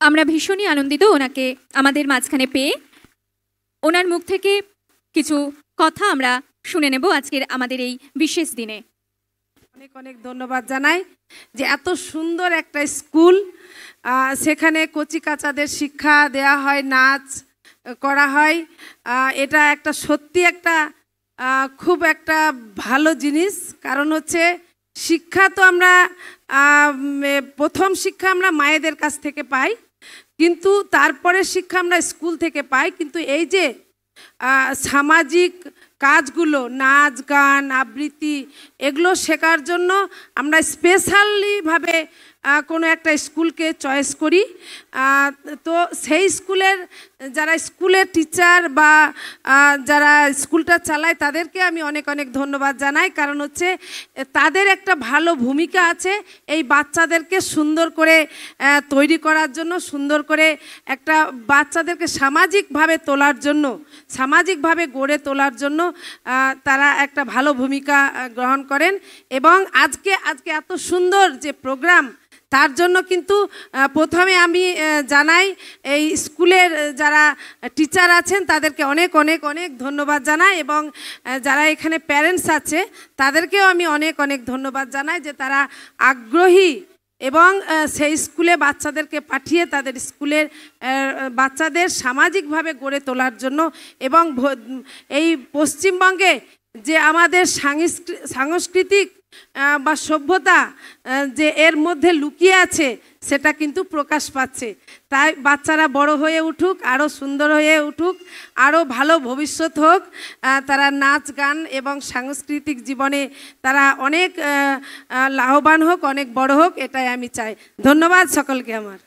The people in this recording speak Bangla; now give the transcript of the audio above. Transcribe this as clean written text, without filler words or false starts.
আমরা ভীষণই আনন্দিত ওনাকে আমাদের মাঝখানে পেয়ে। ওনার মুখ থেকে কিছু কথা আমরা শুনে নেব আজকের আমাদের এই বিশেষ দিনে। অনেক অনেক ধন্যবাদ জানাই যে এত সুন্দর একটা স্কুল, সেখানে কচি কাচাদের শিক্ষা দেয়া হয়, নাচ করা হয়। এটা একটা সত্যি একটা খুব একটা ভালো জিনিস। কারণ হচ্ছে শিক্ষা তো আমরা প্রথম শিক্ষা আমরা মায়েদের কাছ থেকে পাই, কিন্তু তারপরে শিক্ষা আমরা স্কুল থেকে পাই। কিন্তু এই যে সামাজিক কাজগুলো, নাচ গান আবৃত্তি, এগুলো শেখার জন্য আমরা স্পেশালিভাবে কোনো একটা স্কুলকে চয়েস করি। তো সেই স্কুলের যারা স্কুলের টিচার বা যারা স্কুলটা চালায় তাদেরকে আমি অনেক অনেক ধন্যবাদ জানাই। কারণ হচ্ছে তাদের একটা ভালো ভূমিকা আছে এই বাচ্চাদেরকে সুন্দর করে তৈরি করার জন্য, সুন্দর করে একটা বাচ্চাদেরকে সামাজিকভাবে তোলার জন্য, সামাজিকভাবে গড়ে তোলার জন্য তারা একটা ভালো ভূমিকা গ্রহণ করেন। এবং আজকে এত সুন্দর যে প্রোগ্রাম, তার জন্য কিন্তু প্রথমে আমি জানাই এই স্কুলের যারা টিচার আছেন তাদেরকে অনেক অনেক অনেক ধন্যবাদ জানাই। এবং যারা এখানে প্যারেন্টস আছে তাদেরকেও আমি অনেক অনেক ধন্যবাদ জানাই যে তারা আগ্রহী এবং সেই স্কুলে বাচ্চাদেরকে পাঠিয়ে তাদের স্কুলের বাচ্চাদের সামাজিকভাবে গড়ে তোলার জন্য। এবং এই পশ্চিমবঙ্গে যে আমাদের সাংস্কৃতিক বা সভ্যতা যে এর মধ্যে লুকিয়ে আছে সেটা কিন্তু প্রকাশ পাচ্ছে। তাই বাচ্চারা বড় হয়ে উঠুক, আরও সুন্দর হয়ে উঠুক, আরও ভালো ভবিষ্যৎ হোক, তারা নাচ গান এবং সাংস্কৃতিক জীবনে তারা অনেক লাভবান হোক, অনেক বড় হোক, এটাই আমি চাই। ধন্যবাদ সকলকে আমার।